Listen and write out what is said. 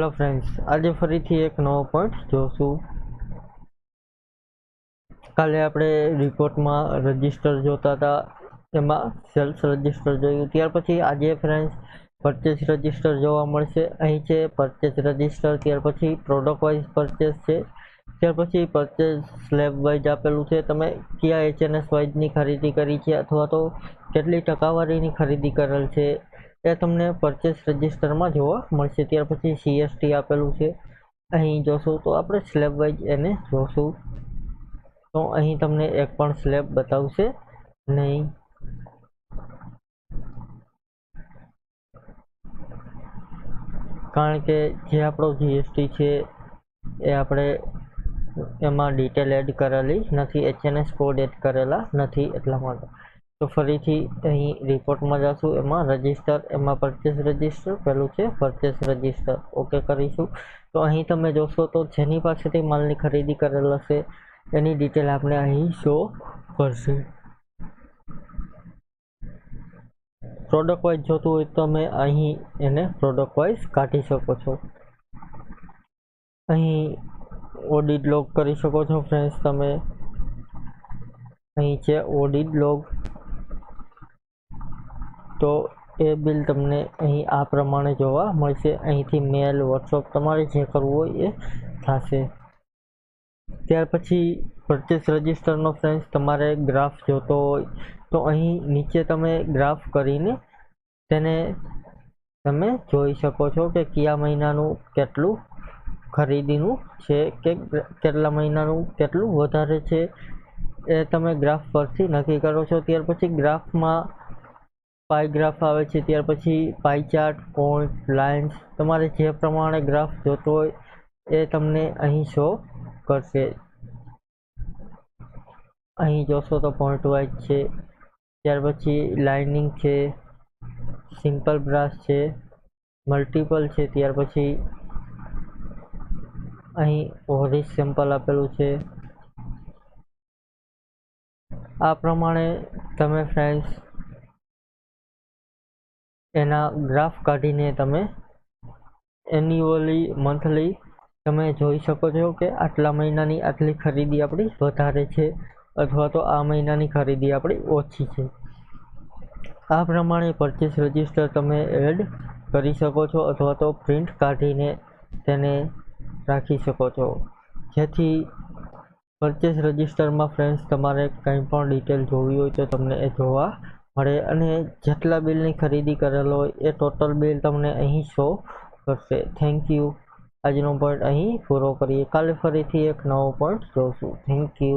Hello friends, आज फरीथी एक नवो पॉइंट जोशुं। काले आपणे रिपोर्टमां रजिस्टर जोता था, एमां सेल्स रजिस्टर जोयुं। त्यार पछी आजे फ्रेंड्स परचेस रजिस्टर जोवा मळशे। અહીં છે પરચેસ રજિસ્ટર, ત્યાર પછી પ્રોડક્ટ વાઇઝ પરચેસ છે, ત્યાર પછી પરચેસ સ્લેબ વાઇઝ આપેલું છે। તમે કયા HNS વાઇઝની ખરીદી કરી છે અથવા તો કેટલી ટકાવારીની ખરીદી કરેલ છે એ તમને પરચેસ રજિસ્ટરમાં જોવા મળશે। ત્યાર પછી CST આપેલું છે, અહીં જોશું તો આપણે સ્લેબ વાઇઝ એને જોશું તો અહીં તમને એક પણ સ્લેબ બતાવશે નહીં। કારણ કે જે આપણો GST છે એ આપણે એમાં ડિટેલ એડ કરેલી નથી, HNS કોડ એડ કરેલા નથી એટલા માટે। તો ફરીથી અહીં રિપોર્ટમાં જશું, એમાં રજિસ્ટર, એમાં પરચેસ રજિસ્ટર પેલું છે પરચેસ રજિસ્ટર, ઓકે કરીશું। તો અહીં તમે જોશો તો જેની પાસેથી માલની ખરીદી કરેલ હશે એની ડિટેલ આપણે અહીં શો કરશે। પ્રોડક્ટ વાઇઝ જોતું હોય તો તમે અહીં એને પ્રોડક્ટ વાઇઝ કાઢી શકો છો। અહીં ઓડિટ લોગ કરી શકો છો ફ્રેન્ડ્સ તમે। અહીં છે ઓડિટ લોગ, તો એ બિલ તમને અહીં આ પ્રમાણે જોવા મળશે। અહીંથી મેલ, વોટ્સઅપ તમારે જે કરવું હોય એ થશે। ત્યાર પછી પરચેસ રજિસ્ટરનો ફ્રેન્ડ્સ તમારે ગ્રાફ જોતો હોય તો અહીં નીચે તમે ગ્રાફ કરીને તેને તમે જોઈ શકો છો કે કયા મહિનાનું કેટલું ખરીદીનું છે કે કેટલા મહિનાનું કેટલું વધારે છે એ તમે ગ્રાફ પરથી નક્કી કરો છો। ત્યાર પછી ગ્રાફમાં પાઈ ગ્રાફ આવે છે, ત્યાર પછી પાઈ ચાર્ટ, પોઈન્ટ, લાઇન્સ, તમારે જે પ્રમાણે ગ્રાફ જોતો હોય એ તમને અહીં શો કરશે। અહીં જોશો તો પોઈન્ટ વાઇઝ છે, ત્યાર પછી લાઇનિંગ છે, સિમ્પલ બ્રાસ છે, મલ્ટિપલ છે, ત્યાર પછી અહીં હોરિઝોન્ટલ આપેલું છે। આ પ્રમાણે તમે ફ્રેન્ડ્સ એના ગ્રાફ કાઢીને તમે એન્યુઅલી, મંથલી તમે જોઈ શકો છો કે આટલા મહિનાની આટલી ખરીદી આપણી વધારે છે અથવા તો આ મહિનાની ખરીદી આપણી ઓછી છે। આ પ્રમાણે પરચેસ રજિસ્ટર તમે એડ કરી શકો છો અથવા તો પ્રિન્ટ કાઢીને તેને રાખી શકો છો, જેથી પરચેસ રજિસ્ટરમાં ફ્રેન્ડ્સ તમારે કંઈ પણ ડિટેલ જોવી હોય તો તમને એ જોવા મળે અને જેટલા બિલની ખરીદી કરેલો હોય એ ટોટલ બિલ તમને અહીં શો કરશે। Thank you. આજનો પોઈન્ટ અહીં પૂરો કરીએ, કાલે ફરીથી એક નવો પોઈન્ટ જોશું। Thank you.